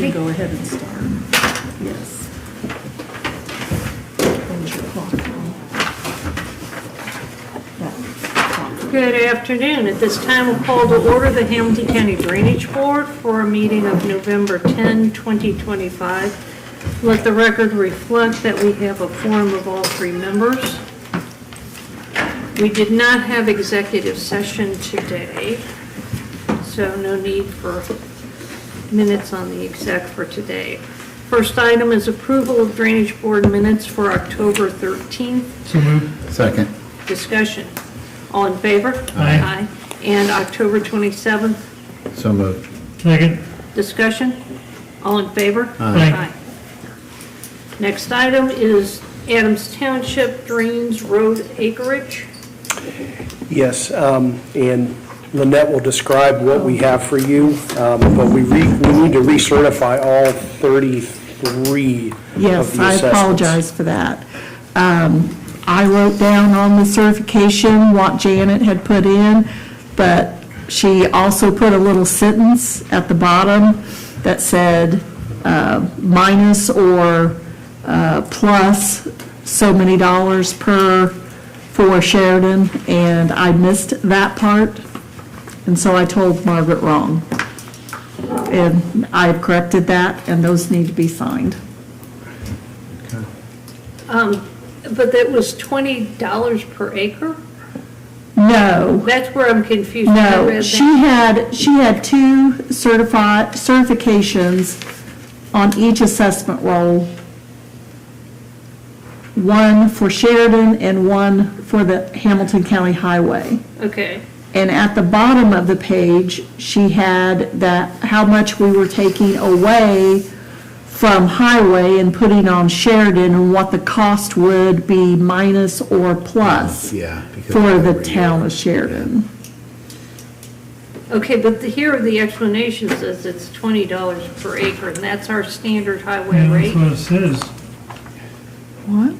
ready? Go ahead and start. Yes. Hold your clock on. That clock. Good afternoon. At this time, we'll call to order the Hamilton County Drainage Board for a meeting of November 10, 2025. Let the record reflect that we have a quorum of all three members. We did not have executive session today, so no need for minutes on the exec for today. First item is approval of Drainage Board minutes for October 13th. So moved. Second. Discussion. All in favor? Aye. And October 27th. So moved. Second. Discussion. All in favor? Aye. Next item is Adams Township drains road acreage. Yes, and Lynette will describe what we have for you, but we need to recertify all 33 of the Yes, I assessments. apologize for that. I wrote down on the certification what Janet had put in, but she also put a little sentence at the bottom that said minus or plus so many dollars per for Sheridan, and I missed that part, and so I told Margaret wrong. And I've corrected that, and those need to be signed. But that was $20 per acre? No, That's where I'm confused. I no, read she that. had two certifications on each assessment roll. One for Sheridan and one for the Hamilton County Highway. Okay, And at the bottom of the page, she had that, how much we were taking away from Highway and putting on Sheridan, and what the cost would be minus or plus Yeah. because for the every town year. of Sheridan. okay, but here the explanation says it's $20 per acre, and that's our standard highway Yeah, rate? that's what it says. What?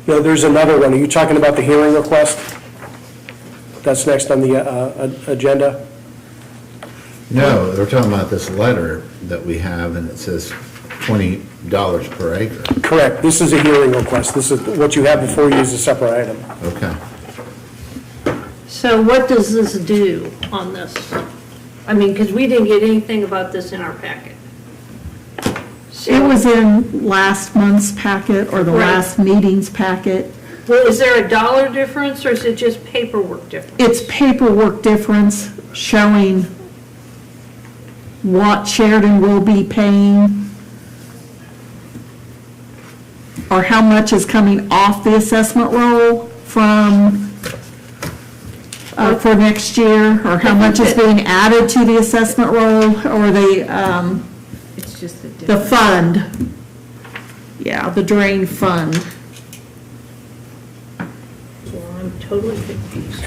No, there's another one. Are you talking about the hearing request? That's next on the agenda? No, they're talking about this letter that we have, and it says $20 per acre. Correct. This is a hearing request. This is, what you have before you is a separate item. Okay. So what does this do on this? I mean, because we didn't get anything about this in our packet. It was in last month's packet or the Right. last meeting's packet. Well, is there a dollar difference, or is it just paperwork difference? It's paperwork difference showing what Sheridan will be paying, or how much is coming off the assessment roll from, for next year, or how much is being added to the assessment roll, or It's just the fund. Yeah, the drain fund. Well, I'm totally confused.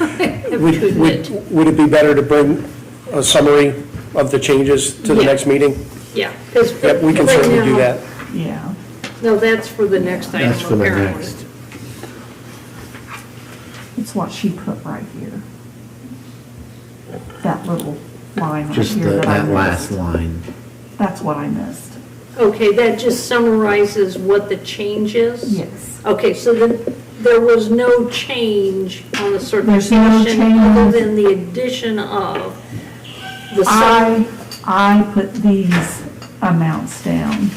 I have to admit. Would it be better to bring a summary of the changes to the Yeah. next meeting? Yeah, because. Yep, we can certainly do that. Yeah. No, that's for the next item, That's for the apparently. next. It's what she put right here. That little line right Just here that I that last missed. line. That's what I missed. Okay, that just summarizes what the change is? Yes. Okay, so then there was no change on the There's no certification other change. than the addition of the sum. I put these amounts down.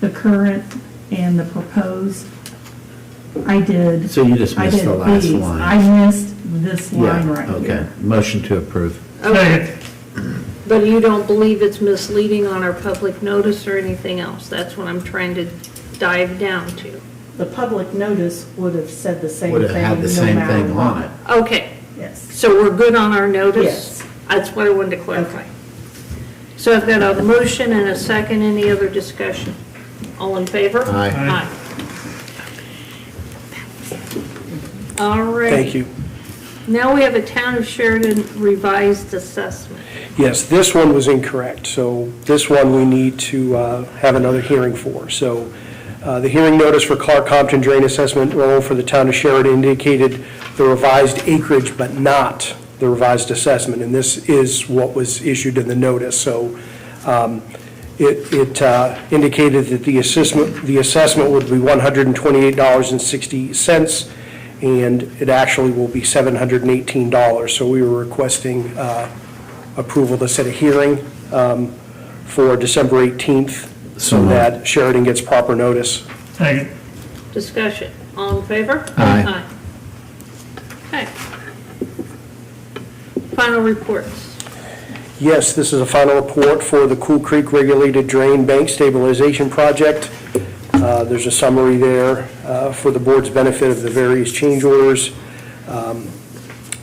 The current and the proposed. I did. So you just I missed did the last these. line. I missed this line right Okay. here. Motion to approve. Okay, but you don't believe it's misleading on our public notice or anything else? That's what I'm trying to dive down to. The public notice would have said the same thing. Would have had the no same matter thing on what. it. Okay, Yes. so we're good on our notice? Yes. That's what I wanted to clarify. So I've got a motion and a second. Any other discussion? All in favor? Aye. Aye. All right. Thank you. Now we have a Town of Sheridan revised assessment. Yes, this one was incorrect, so this one we need to have another hearing for. So the hearing notice for Clark Compton drain assessment roll for the town of Sheridan indicated the revised acreage, but not the revised assessment, and this is what was issued in the notice. So it indicated that the assessment would be $128.60, and it actually will be $718. So we were requesting approval to set a hearing for December 18th so moved. that Sheridan gets proper notice. Second. Discussion, all in favor? Aye. Okay. Final reports. Yes, this is a final report for the Cool Creek Regulated Drain Bank Stabilization Project. There's a summary there for the board's benefit of the various change orders.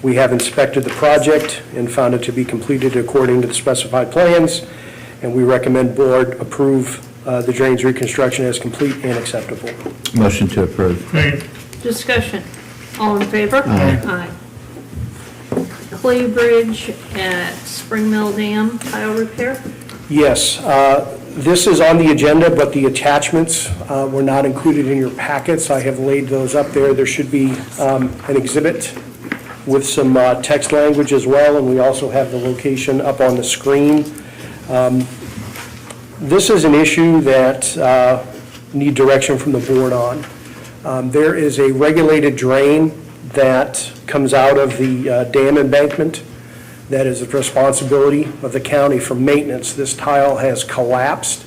We have inspected the project and found it to be completed according to the specified plans, and we recommend board approve the drain's reconstruction as complete and acceptable. Motion to approve. Second. Discussion, all in favor? Aye. Clay Bridge at Spring Mill Dam tile repair. Yes, this is on the agenda, but the attachments were not included in your packets. I have laid those up there. There should be an exhibit with some text language as well, and we also have the location up on the screen. This is an issue that need direction from the board on. There is a regulated drain that comes out of the dam embankment that is the responsibility of the county for maintenance. This tile has collapsed,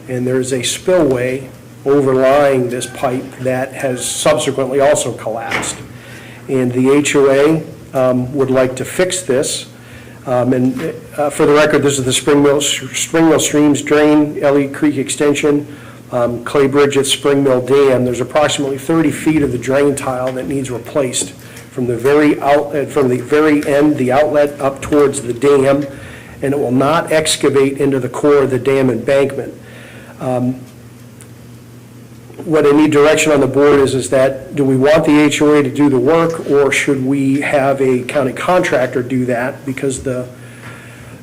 and there's a spillway overlying this pipe that has subsequently also collapsed. And the HOA would like to fix this. And for the record, this is the Spring Mill Streams Drain, Elliott Creek Extension, Clay Bridge at Spring Mill Dam. There's approximately 30 feet of the drain tile that needs replaced from the very end, the outlet up towards the dam, and it will not excavate into the core of the dam embankment. What I need direction on the board is that, do we want the HOA to do the work, or should we have a county contractor do that? Because the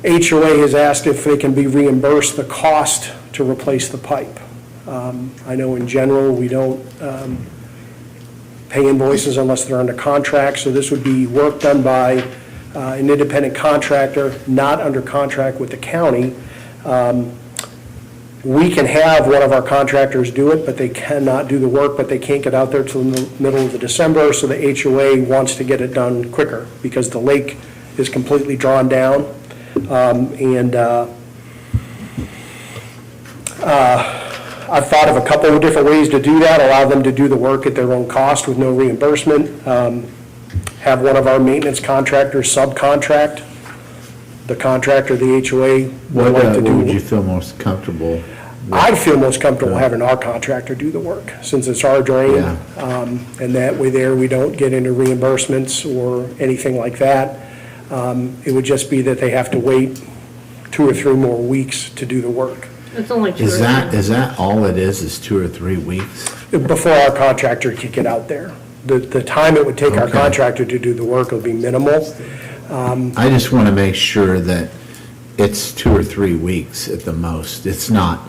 HOA has asked if they can be reimbursed the cost to replace the pipe. I know in general, we don't pay invoices unless they're under contract, so this would be work done by an independent contractor, not under contract with the county. We can have one of our contractors do it, but they cannot do the work, but they can't get out there till the middle of the December, so the HOA wants to get it done quicker because the lake is completely drawn down. I've thought of a couple of different ways to do that, allow them to do the work at their own cost with no reimbursement, have one of our maintenance contractors subcontract the contractor, the HOA would like to What do. would you feel most comfortable with? I'd feel most comfortable having our contractor do the work, since it's our drain. Yeah. And that way there, we don't get into reimbursements or anything like that. It would just be that they have to wait 2 or 3 more weeks to do the work. It's only 2 or 3. Is that all it is 2 or 3 weeks? Before our contractor could get out there. The time it would take our Okay. contractor to do the work would be minimal. I just want to make sure that it's 2 or 3 weeks at the most. It's not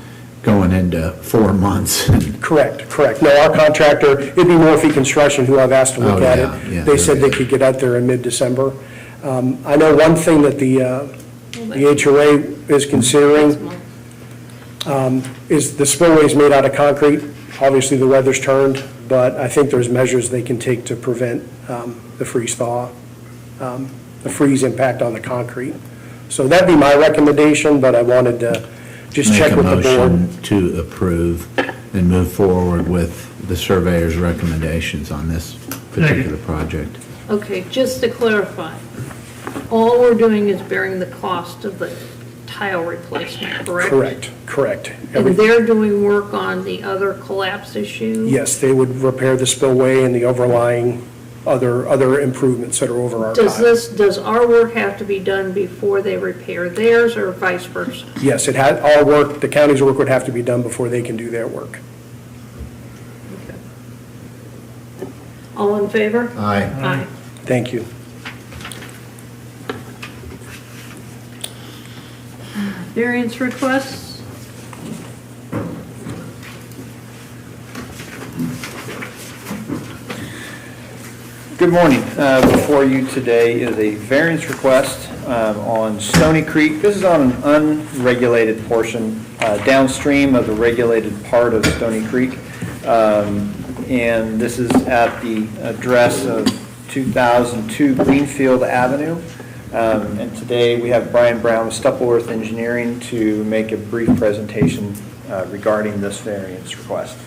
going into 4 months. Correct. No, our contractor, it'd be Morphy Construction who I've asked to look Oh, at yeah, it. yeah, They said they're they could get out there in mid-December. I know one thing that the HOA is considering is the spillway is made out of concrete. Obviously, the weather's turned, but I think there's measures they can take to prevent the freeze thaw, the freeze impact on the concrete. So that'd be my recommendation, but I wanted to just check with the Make a board. motion to approve and move forward with the surveyor's recommendations on this particular project. Okay, just to clarify, all we're doing is bearing the cost of the tile replacement, correct? Correct. And they're doing work on the other collapse issue? Yes, they would repair the spillway and the overlying other improvements that are over our Does tile. does our work have to be done before they repair theirs, or vice versa? Yes, our work, the county's work would have to be done before they can do their work. All in favor? Aye. Aye. Thank you. Variance requests? Good morning. Before you today is a variance request on Stony Creek. This is on an unregulated portion downstream of the regulated part of Stony Creek. And this is at the address of 2002 Greenfield Avenue. And today we have Brian Brown with Stepleworth Engineering to make a brief presentation regarding this variance request.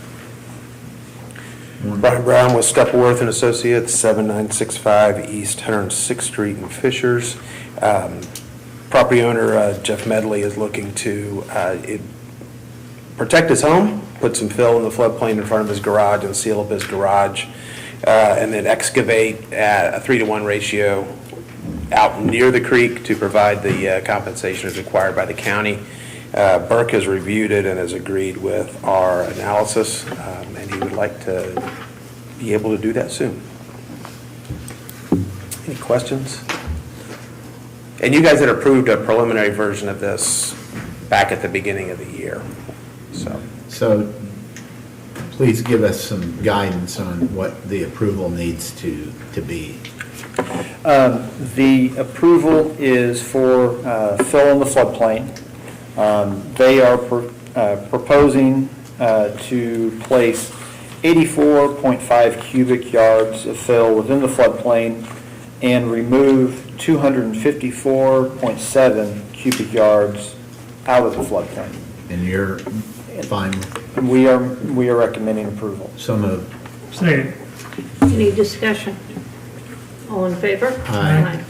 Brian Brown with Stepleworth and Associates, 7965 East 106th Street in Fishers. Property owner Jeff Medley is looking to protect his home, put some fill in the floodplain in front of his garage and seal up his garage, and then excavate at a 3-to-1 ratio out near the creek to provide the compensation as required by the county. Burke has reviewed it and has agreed with our analysis, and he would like to be able to do that soon. Any questions? And you guys had approved a preliminary version of this back at the beginning of the year, So please give us some guidance on what the approval needs to be. The approval is for fill in the floodplain. They are proposing to place 84.5 cubic yards of fill within the floodplain and remove 254.7 cubic yards out of the floodplain. And you're fine? We are recommending approval. So moved. Second. Any discussion? All in favor? Aye.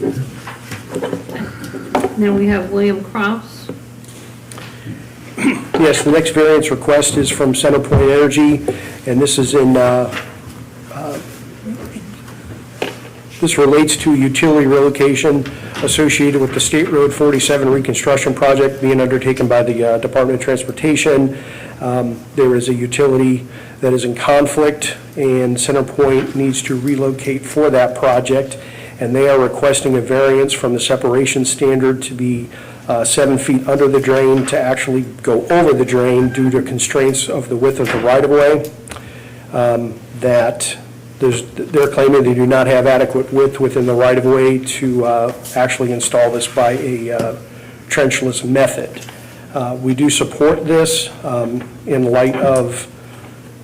Then we have William Kraus. Yes, the next variance request is from CenterPoint Energy, and this is in, this relates to utility relocation associated with the State Road 47 reconstruction project being undertaken by the Department of Transportation. There is a utility that is in conflict, and CenterPoint needs to relocate for that project, and they are requesting a variance from the separation standard to be 7 feet under the drain to actually go over the drain due to constraints of the width of the right-of-way. They're claiming they do not have adequate width within the right-of-way to actually install this by a trenchless method. We do support this in light of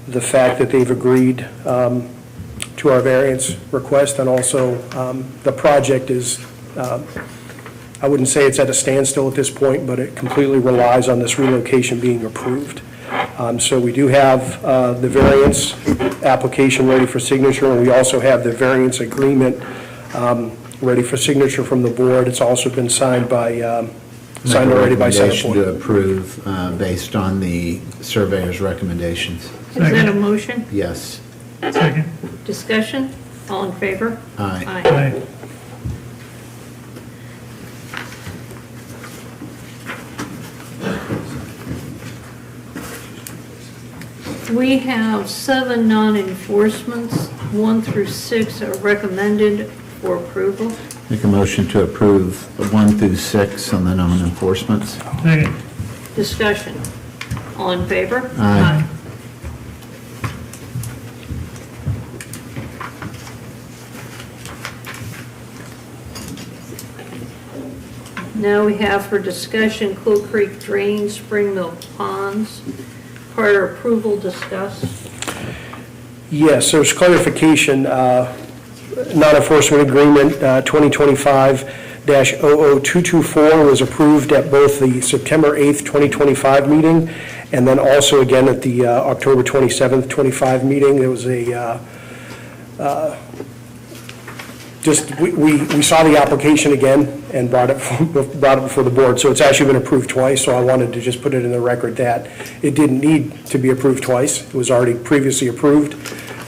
the fact that they've agreed to our variance request, and also the project is, I wouldn't say it's at a standstill at this point, but it completely relies on this relocation being approved. So we do have the variance application ready for signature, and we also have the variance agreement ready for signature from the board. It's also been signed by signed already by Recommendation to CenterPoint. approve based on the surveyor's recommendations. Is that a motion? Yes. Second. Discussion? All in favor? Aye. Aye. We have 7 non-enforcements, 1 through 6 are recommended for approval. Make a motion to approve 1 through 6 on the non-enforcements. Second. Discussion. All in favor? Aye. Now we have for discussion Cool Creek Drain, Spring Mill Ponds. Prior approval discussed. Yes, there's clarification. Non-enforcement agreement 2025-00224 was approved at both the September 8th, 2025 meeting, and then also again at the October 27th, 25 meeting. There was a, we saw the application again and brought it before the board. So it's actually been approved twice, so I wanted to just put it in the record that it didn't need to be approved twice. It was already previously approved,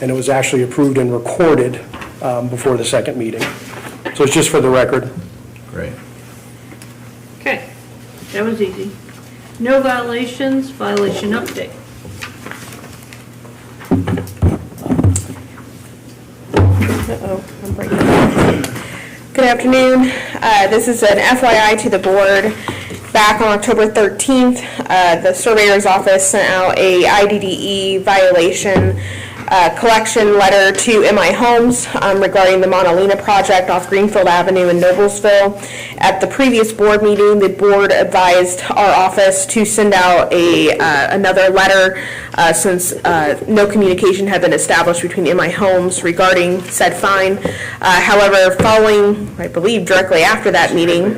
and it was actually approved and recorded before the second meeting. So it's just for the record. Great. Okay, that was easy. No violations, violation update. I'm breaking it. Good afternoon. This is an FYI to the board. Back on October 13th, the surveyor's office sent out a IDDE violation collection letter to MI Homes regarding the Monalina project off Greenfield Avenue in Noblesville. At the previous board meeting, the board advised our office to send out another letter since no communication had been established between MI Homes regarding said fine. However, following, I believe, directly after that meeting,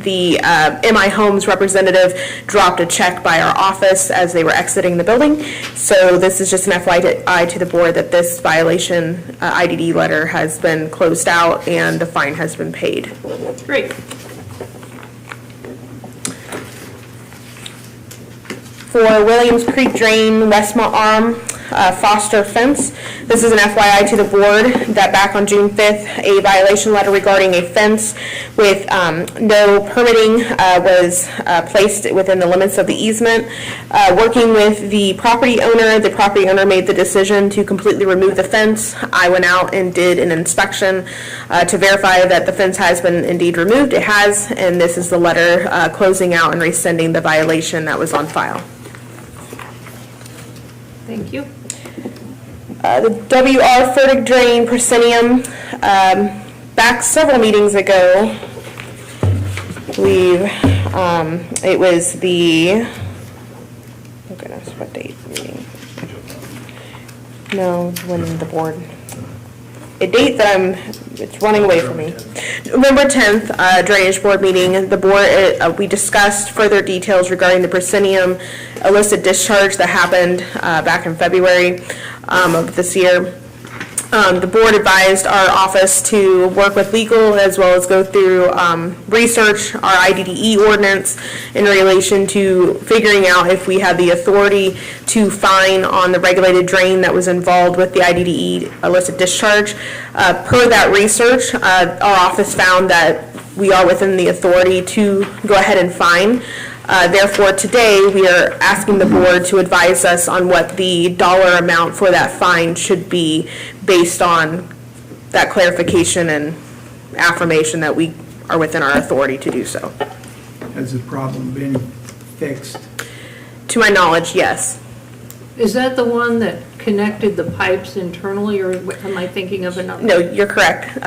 the MI Homes representative dropped a check by our office as they were exiting the building. So this is just an FYI to the board that this violation IDD letter has been closed out and the fine has been paid. Great. For Williams Creek Drain, Westmont Arm, Foster Fence. This is an FYI to the board that back on June 5th, a violation letter regarding a fence with no permitting was placed within the limits of the easement. Working with the property owner made the decision to completely remove the fence. I went out and did an inspection to verify that the fence has been indeed removed. It has, and this is the letter closing out and rescinding the violation that was on file. Thank you. The WR Fertig Drain Proscenium, back several meetings ago, I believe it was the, oh goodness, what date meeting? No, when the board, a date that it's running away from me. November 10th, Drainage Board meeting, the board, we discussed further details regarding the Proscenium illicit discharge that happened back in February of this year. The board advised our office to work with legal as well as go through research our IDDE ordinance in relation to figuring out if we have the authority to fine on the regulated drain that was involved with the IDDE illicit discharge. Per that research, our office found that we are within the authority to go ahead and fine. Therefore, today, we are asking the board to advise us on what the dollar amount for that fine should be based on that clarification and affirmation that we are within our authority to do so. Has the problem been fixed? To my knowledge, yes. Is that the one that connected the pipes internally, or am I thinking of another? No, you're correct.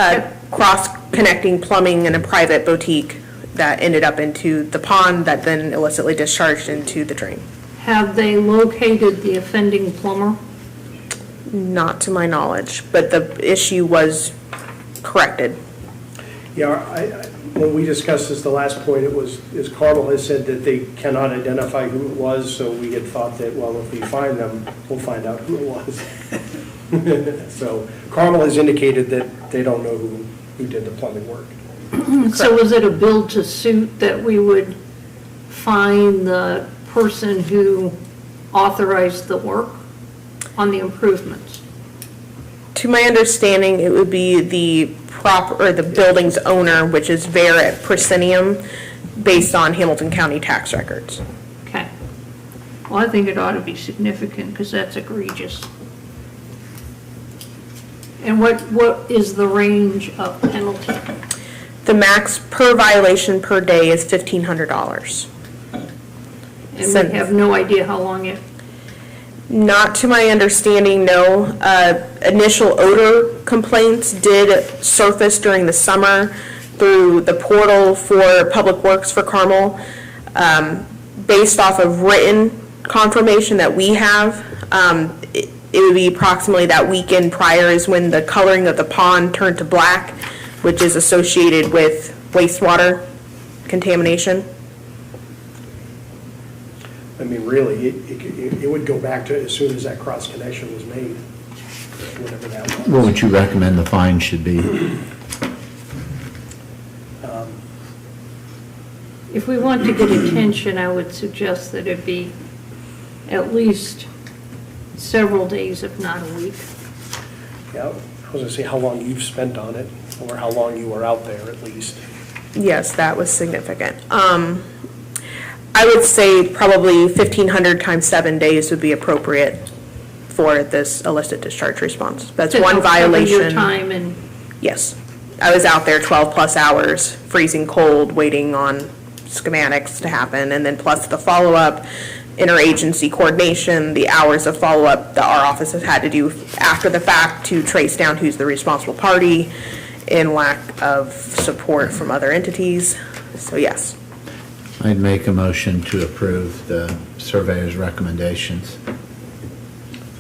Cross-connecting plumbing in a private boutique that ended up into the pond that then illicitly discharged into the drain. Have they located the offending plumber? Not to my knowledge, but the issue was corrected. Yeah, when we discussed this the last point, is Carmel has said that they cannot identify who it was, so we had thought that, well, if we find them, we'll find out who it was. So Carmel has indicated that they don't know who did the plumbing work. So was it a bill to suit that we would fine the person who authorized the work on the improvements? To my understanding, it would be the building's owner, which is Ver Proscenium, based on Hamilton County tax records. Okay. Well, I think it ought to be significant because that's egregious. And what is the range of penalty? The max per violation per day is $1,500. And we have no idea how long it... Not to my understanding, no. Initial odor complaints did surface during the summer through the portal for Public Works for Carmel. Based off of written confirmation that we have, it would be approximately that weekend prior is when the coloring of the pond turned to black, which is associated with wastewater contamination. I mean, really, it would go back to as soon as that cross connection was made, whatever that was. What would you recommend the fine should be? If we want to get attention, I would suggest that it be at least several days, if not a week. Yeah, I was going to say how long you've spent on it, or how long you were out there at least. Yes, that was significant. I would say probably 1,500 times 7 days would be appropriate for this illicit discharge response. That's To one help cover violation. your time and... Yes. I was out there 12 plus hours, freezing cold, waiting on schematics to happen, and then plus the follow-up interagency coordination, the hours of follow-up that our office has had to do after the fact to trace down who's the responsible party, in lack of support from other entities. So yes. I'd make a motion to approve the surveyor's recommendations.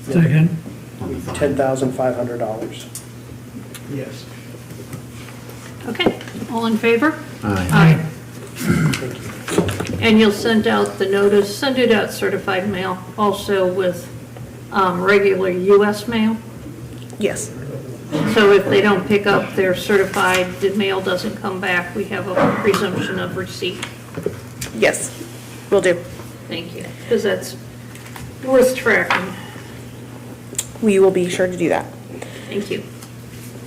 Second. $10,500. Yes. Okay, all in favor? Aye. And you'll send out the notice, send it out certified mail, also with regular US mail? Yes. So if they don't pick up their certified, the mail doesn't come back, we have a presumption of receipt. Yes, will do. Thank you, because that's worth tracking. We will be sure to do that. Thank you.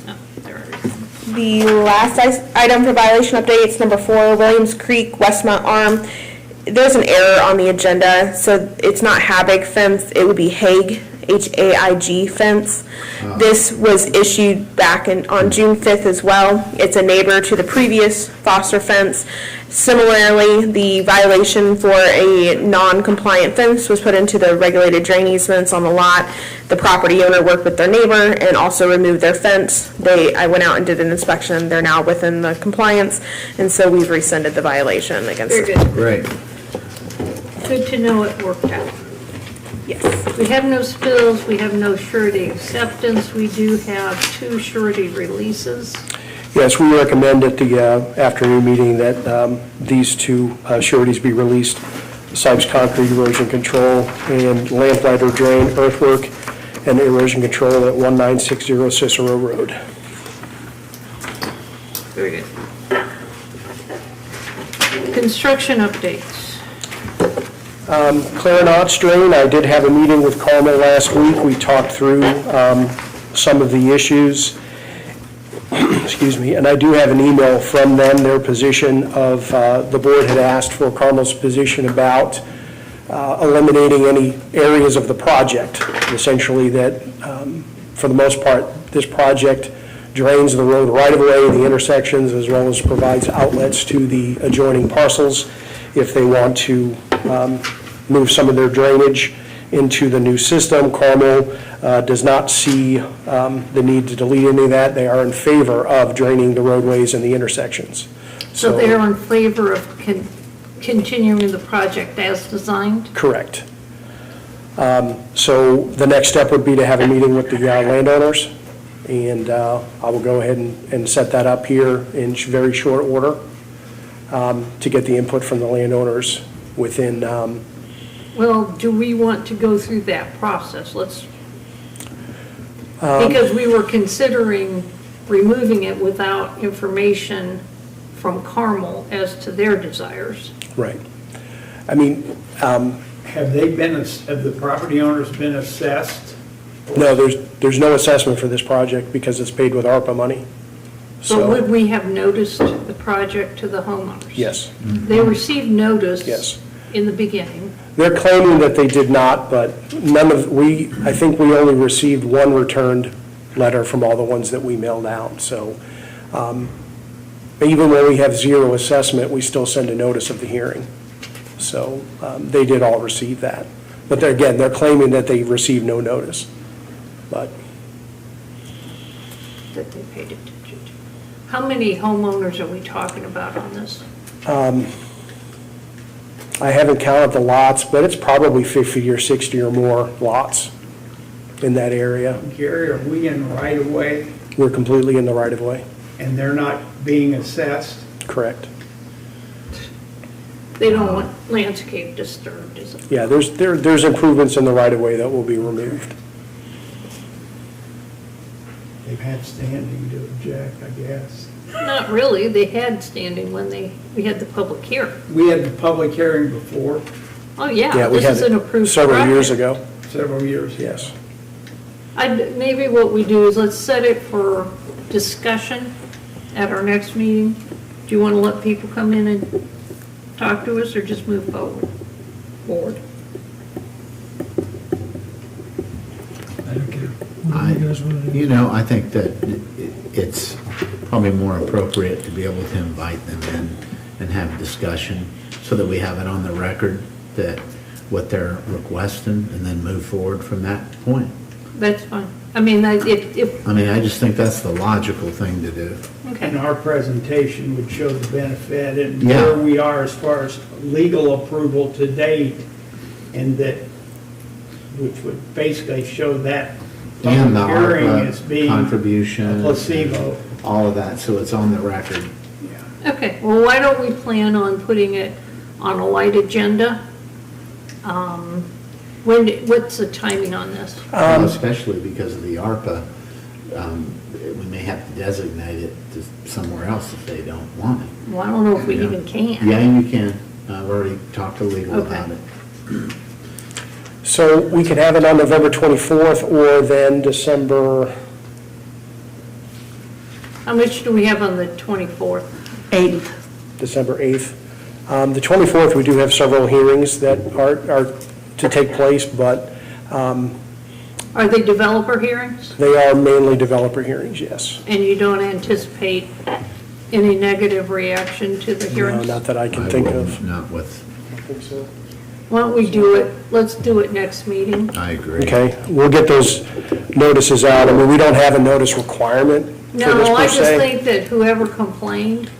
Oh, there it is. The last item for violation updates, number 4, Williams Creek Westmont Arm. There's an error on the agenda, so it's not Habig fence, it would be Haig, H-A-I-G fence. This was issued back on June 5th as well. It's a neighbor to the previous Foster fence. Similarly, the violation for a non-compliant fence was put into the regulated drain easements on the lot. The property owner worked with their neighbor and also removed their fence. I went out and did an inspection. They're now within the compliance, and so we've rescinded the violation against Very them. good. Great. Good to know it worked out. Yes. We have no spills, we have no surety acceptance, we do have 2 surety releases. Yes, we recommend at the afternoon meeting that these 2 sureties be released. Sipes Concrete Erosion Control and Lamplighter Drain Earthwork and Erosion Control at 1960 Cicero Road. Very good. Construction updates. Clarinot Drain, I did have a meeting with Carmel last week. We talked through some of the issues. Excuse me, and I do have an email from them, their position of, the board had asked for Carmel's position about eliminating any areas of the project, essentially that, for the most part, this project drains the road right-of-way, the intersections, as well as provides outlets to the adjoining parcels if they want to move some of their drainage into the new system. Carmel does not see the need to delete any of that. They are in favor of draining the roadways and the intersections. So they're in favor of continuing the project as designed? Correct. So the next step would be to have a meeting with the landowners, and I will go ahead and set that up here in very short order to get the input from the landowners within. Well, do we want to go through that process? Because we were considering removing it without information from Carmel as to their desires. Right. I mean, Have the property owners been assessed? no, there's no assessment for this project because it's paid with ARPA money. So would we have noticed the project to the homeowners? Yes, They received notice. yes. In the beginning. They're claiming that they did not, but I think we only received 1 returned letter from all the ones that we mailed out. So even when we have 0 assessment, we still send a notice of the hearing. So they did all receive that. But they're claiming that they received no notice. But That they paid attention to. How many homeowners are we talking about on this? I haven't counted the lots, but it's probably 50 or 60 or more lots in that area. Gary, are we in right of way We're completely in the right-of-way. and they're not being assessed? Correct. They don't want landscape disturbed, is it? Yeah, there's improvements in the right-of-way that will be removed. They've had standing to object, I guess. Not really, they had standing when we had the public hearing. We had the public hearing before, Oh, yeah, Yeah, we this had is an it approved several years project. ago, several years ago. yes. Maybe what we do is let's set it for discussion at our next meeting. Do you want to let people come in and talk to us or just move forward? I don't care. I think that it's probably more appropriate to be able to invite them in and have a discussion so that we have it on the record that what they're requesting and then move forward from that point. That's fine. I mean, if, I mean, I just think that's the logical thing to do. okay. And our presentation would show the benefit and Yeah. where we are as far as legal approval to date, and that, which would basically show that And the public hearing as ARPA being contribution. a placebo. All of that, so it's on the record. Okay, well, why don't we plan on putting it on a light agenda? What's the timing on this? Especially because of the ARPA, we may have to designate it to somewhere else if they don't want it. Well, I don't know if we Yeah. even can. Yeah, you can. I've already talked to legal Okay. about it. So we could have it on November 24th or then December, How much do we have on the 24th? 8th. December 8th. The 24th, we do have several hearings that are to take place, but Are they developer hearings? they are mainly developer hearings, yes. And you don't anticipate any negative reaction to the No, hearings? not that I can I think wouldn't, of. Not with, I think so. Why don't we do it, let's do it next meeting. I agree. Okay, we'll get those notices out. I mean, we don't have a notice requirement for this No, I per just se. think that whoever complained,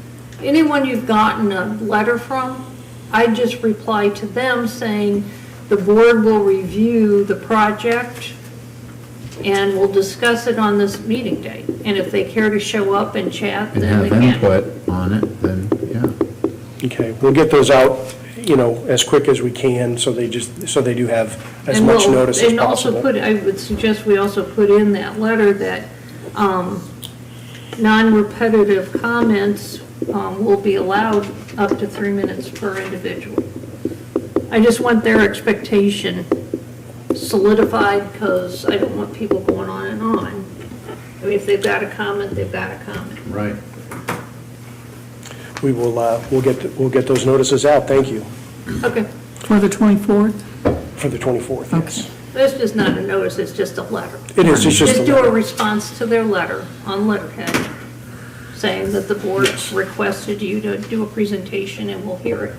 anyone you've gotten a letter from, I'd just reply to them saying, the board will review the project and we'll discuss it on this meeting date. And if they care to show up and chat, And then they have can. input on it, then, yeah. Okay, we'll get those out, as quick as we can, so they do have as And much we'll- notice as And also possible. I would suggest we also put in that letter that non-repetitive comments will be allowed up to 3 minutes per individual. I just want their expectation solidified, because I don't want people going on and on. I mean, if they've got a comment, they've got a comment. Right. We'll get those notices out, thank you, Okay, For the 24th? for the 24th, yes. that's just not a notice, it's just a letter. It is, it's just a Just do a letter. response to their letter on letterhead, saying that the board Yes. requested you to do a presentation and we'll hear it.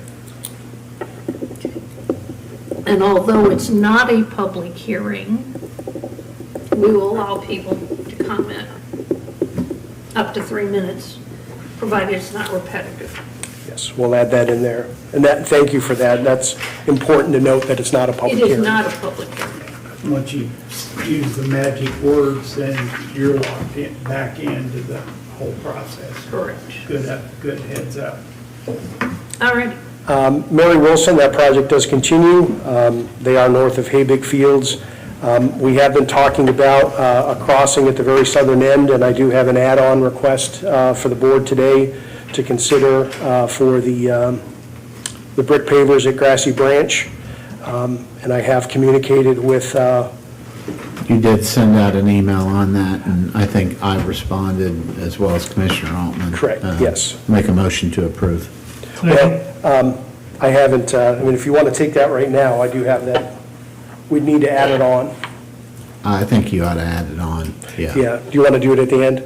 And although it's not a public hearing, we will allow people to comment up to 3 minutes, provided it's not repetitive. Yes, we'll add that in there. And thank you for that. That's important to note that it's not a It public is hearing. not a public hearing. Once you use the magic words, then you're locked in, back into the whole process. Correct. Good heads up. All right, Mary Wilson, that project does continue. They are north of Haybick Fields. We have been talking about a crossing at the very southern end, and I do have an add-on request for the board today to consider for the brick pavers at Grassy Branch. And I have communicated with, You did send out an email on that, and I think I responded as well as Commissioner Altman. Correct, yes. Make a motion to approve. well, I haven't, if you want to take that right now, I do have that. We'd need to add it on. I think you ought to add it on, yeah. Yeah, do you want to do it at the end?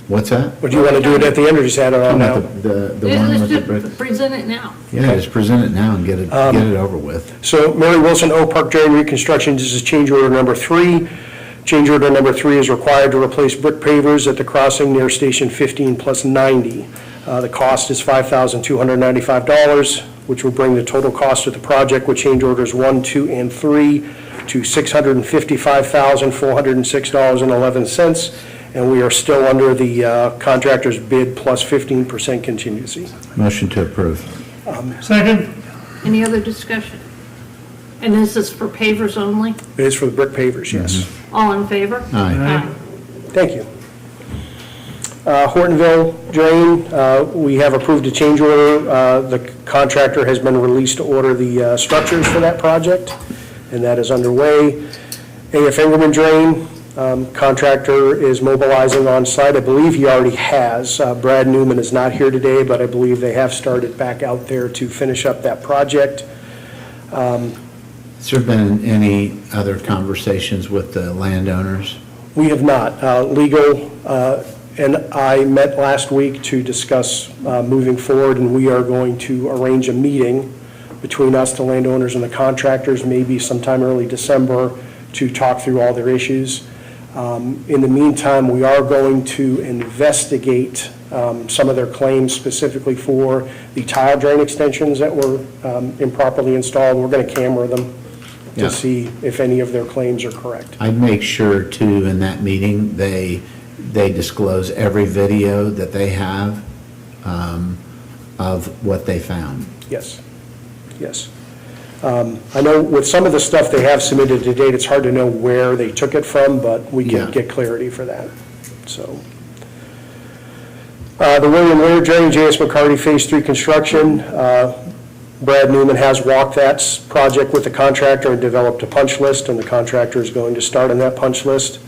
What's that? Or do you want to do it at the end, or just add it on now? The one let's with the just brick? present it now. Yeah, just present it now and get it over with. So Mary Wilson, Oak Park Drain Reconstruction, this is change order number 3. Change order number 3 is required to replace brick pavers at the crossing near Station 15 plus 90. The cost is $5,295, which will bring the total cost of the project with change orders 1, 2, and 3 to $655,406.11. And we are still under the contractor's bid plus 15% contingency. Motion to approve. Second? Any other discussion? And this is for pavers only? It is for the brick pavers, yes. All in favor? Aye. Thank you. Hortonville Drain, we have approved a change order. The contractor has been released to order the structures for that project, and that is underway. AF Engelman Drain, contractor is mobilizing on site. I believe he already has. Brad Newman is not here today, but I believe they have started back out there to finish up that project. Has there been any other conversations with the landowners? We have not. Legal and I met last week to discuss moving forward, and we are going to arrange a meeting between us, the landowners, and the contractors, maybe sometime early December, to talk through all their issues. In the meantime, we are going to investigate some of their claims specifically for the tile drain extensions that were improperly installed. We're going to camera them Yeah. to see if any of their claims are correct. I'd make sure too, in that meeting, they disclose every video that they have of what they found. Yes, yes. I know with some of the stuff they have submitted to date, it's hard to know where they took it from, but we Yeah. can get clarity for that, so. The William Lear Drain, J.S. McCarty Phase 3 construction, Brad Newman has walked that project with the contractor and developed a punch list, and the contractor is going to start on that punch list.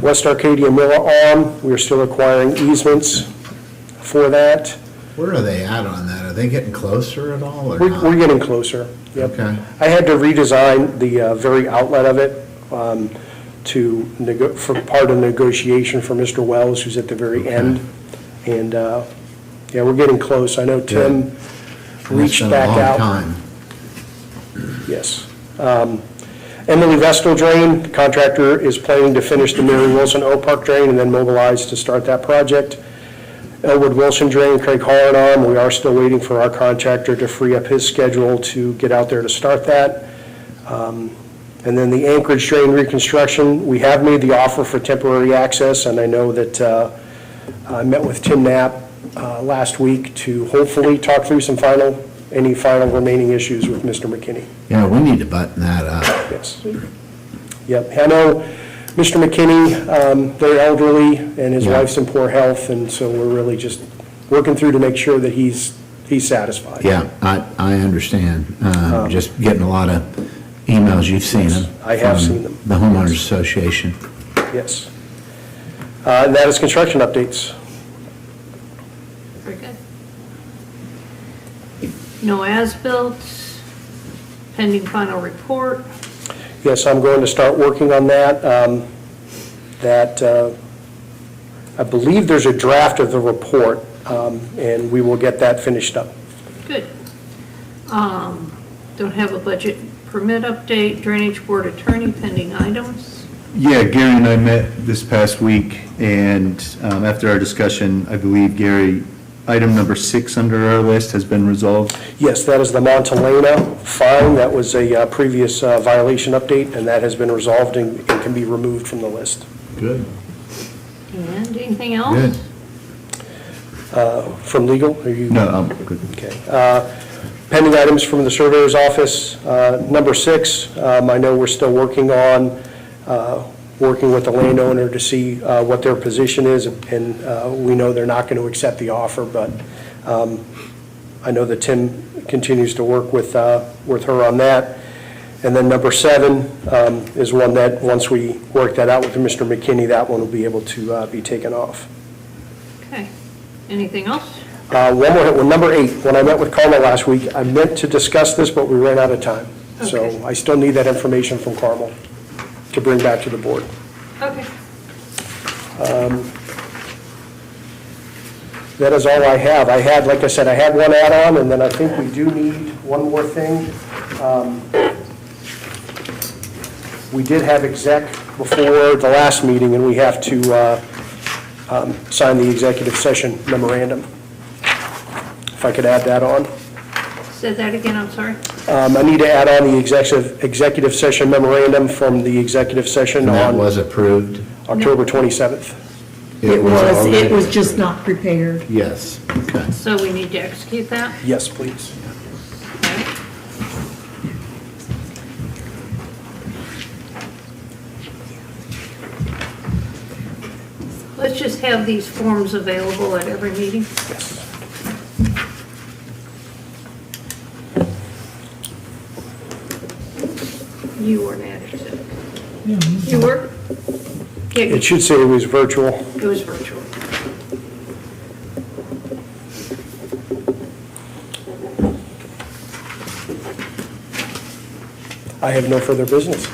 West Arcadia Mill Arm, we are still acquiring easements for that. Where are they at on that? Are they getting closer at all or We're not? getting closer, yep. Okay. I had to redesign the very outlet of it for part of the negotiation for Mr. Wells, who's at the very end. And, yeah, we're getting close. I know Tim And it's reached been a back long out. time. Yes. Emily Vestal Drain, the contractor is planning to finish the Mary Wilson O Park Drain and then mobilize to start that project. Elwood Wilson Drain, Craig Holland Arm, we are still waiting for our contractor to free up his schedule to get out there to start that. And then the Anchorage Drain reconstruction, we have made the offer for temporary access, and I know that I met with Tim Knapp last week to hopefully talk through any final remaining issues with Mr. McKinney. Yeah, we need to button that up. Yes. Yep, I know Mr. McKinney, very elderly, and his Yeah. wife's in poor health, and so we're really just working through to make sure that he's satisfied. Yeah, I understand. Just getting a lot of emails, you've seen them. I have from seen them. The homeowners association. Yes. And that is construction updates. Very good. No as-built, pending final report. Yes, I'm going to start working on that. I believe there's a draft of the report, and we will get that finished up. Good. Don't have a budget permit update, drainage board attorney pending items. Yeah, Gary and I met this past week, and after our discussion, I believe, Gary, item number 6 under our list has been resolved. Yes, that is the Montalena fine. That was a previous violation update, and that has been resolved and can be removed from the list. Good. And anything else? Good. From legal, are you? No, I'm good. Okay. Pending items from the surveyor's office. Number 6, I know we're still working with the landowner to see what their position is, and we know they're not going to accept the offer, but I know that Tim continues to work with her on that. And then number 7 is one that, once we work that out with Mr. McKinney, that one will be able to be taken off. Okay. Anything else? One more, number 8, when I met with Carmel last week, I meant to discuss this, but we ran out of time. So Okay. I still need that information from Carmel to bring back to the board. Okay. That is all I have. Like I said, I had one add-on, and then I think we do need one more thing. We did have exec before the last meeting, and we have to sign the executive session memorandum. If I could add that on. Say that again, I'm sorry. I need to add on the executive session memorandum from the executive session And that on was approved? October 27th. It was already- just not prepared. Yes, okay. So we need to execute that? Yes, please. Okay. Let's just have these forms available at every meeting. Yes. You were an addict. You were? Yeah, It should say it was virtual. it was virtual. I have no further business.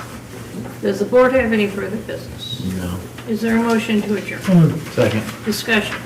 Does the board have any further business? No. Is there a motion to adjourn? Second. Discussion.